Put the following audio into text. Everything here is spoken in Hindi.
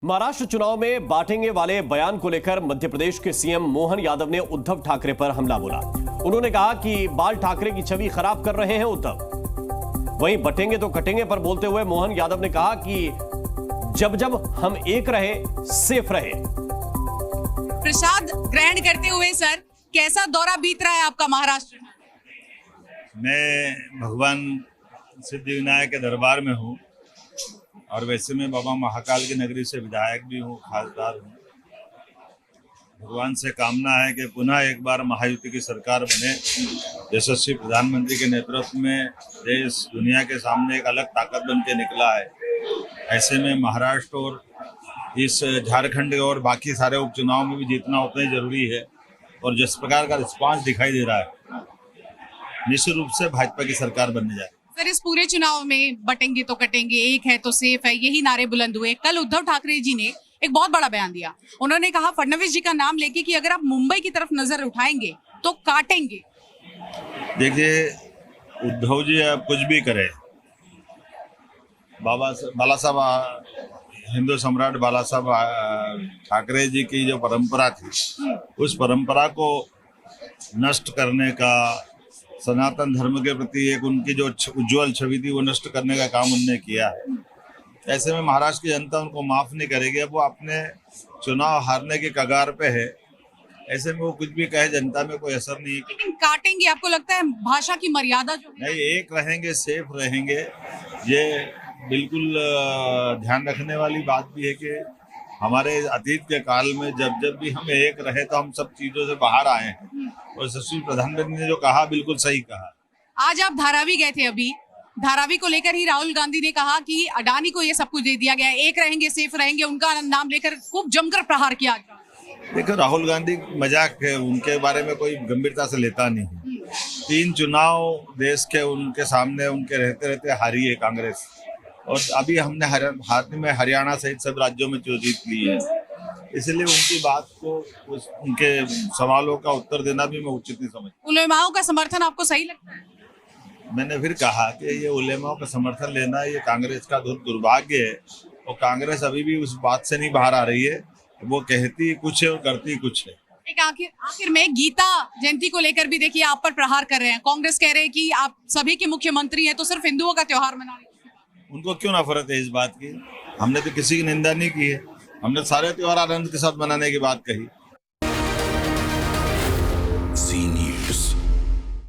महाराष्ट्र चुनाव में बांटेंगे वाले बयान को लेकर मध्य प्रदेश के सीएम मोहन यादव ने उद्धव ठाकरे पर हमला बोला। उन्होंने कहा कि बाल ठाकरे की छवि खराब कर रहे हैं उद्धव। वहीं बटेंगे तो कटेंगे पर बोलते हुए मोहन यादव ने कहा कि जब जब हम एक रहे सेफ रहे। प्रसाद ग्रहण करते हुए सर कैसा दौरा बीत रहा है आपका महाराष्ट्र? मैं भगवान सिद्धिविनायक के दरबार में हूँ और वैसे में बाबा महाकाल की नगरी से विधायक भी हूँ, खासदार हूँ। भगवान से कामना है कि पुनः एक बार महायुति की सरकार बने। यशस्वी प्रधानमंत्री के नेतृत्व में देश दुनिया के सामने एक अलग ताकत बन के निकला है। ऐसे में महाराष्ट्र और इस झारखंड और बाकी सारे उपचुनाव में भी जीतना उतना ही जरूरी है और जिस प्रकार का रिस्पांस दिखाई दे रहा है निश्चित रूप से भाजपा की सरकार बनने जाए। सर इस पूरे चुनाव में बटेंगे तो कटेंगे, एक है तो सेफ है, यही नारे बुलंद हुए। कल उद्धव ठाकरे जी ने एक बहुत बड़ा बयान दिया। उन्होंने कहा फडणवीस जी का नाम लेके कि अगर आप मुंबई की तरफ नजर उठाएंगे तो काटेंगे। देखिए उद्धव जी अब कुछ भी करे, बाला साहब हिंदू सम्राट बाला साहब ठाकरे जी की जो परंपरा थी उस परंपरा को नष्ट करने का, सनातन धर्म के प्रति एक उनकी जो उज्जवल छवि थी वो नष्ट करने का काम उनने किया है। ऐसे में महाराष्ट्र की जनता उनको माफ नहीं करेगी। अब वो अपने चुनाव हारने के कगार पे है, ऐसे में वो कुछ भी कहे जनता में कोई असर नहीं है। लेकिन काटेंगे, आपको लगता है भाषा की मर्यादा जो है? नहीं, एक रहेंगे, सेफ रहेंगे। ये बिल्कुल ध्यान रखने वाली बात भी है कि हमारे अतीत के काल में जब भी हम एक रहे तो हम सब चीजों से बाहर आए हैं और यशस्वी प्रधानमंत्री ने जो कहा बिल्कुल सही कहा। आज आप धारावी गए थे, अभी धारावी को लेकर ही राहुल गांधी ने कहा कि अडानी को ये सब कुछ दे दिया गया है, एक रहेंगे सेफ रहेंगे, उनका नाम लेकर खूब जमकर प्रहार किया। देखो राहुल गांधी मजाक है, उनके बारे में कोई गंभीरता से लेता नहीं। 3 चुनाव देश के उनके सामने उनके रहते रहते हारी है कांग्रेस और अभी हमने हाथ में हरियाणा सहित सब राज्यों में जीत ली है। इसलिए उनकी बात को उनके सवालों का उत्तर देना भी मैं उचित नहीं समझता। उलेमाओं का समर्थन आपको सही लगता है? मैंने फिर कहा कि ये उलेमाओं का समर्थन लेना ये कांग्रेस का दुर्भाग्य है और कांग्रेस अभी भी उस बात से नहीं बाहर आ रही है। वो कहती कुछ है और करती कुछ है। एक आखिर में गीता जयंती को लेकर भी देखिए आप पर प्रहार कर रहे हैं। कांग्रेस कह रहे हैं कि आप सभी के मुख्यमंत्री हैं तो सिर्फ हिंदुओं का त्योहार मना रहे हैं। उनको क्यों नफरत है इस बात की? हमने तो किसी की निंदा नहीं की है, हमने सारे त्योहार आनंद के साथ मनाने की बात कही।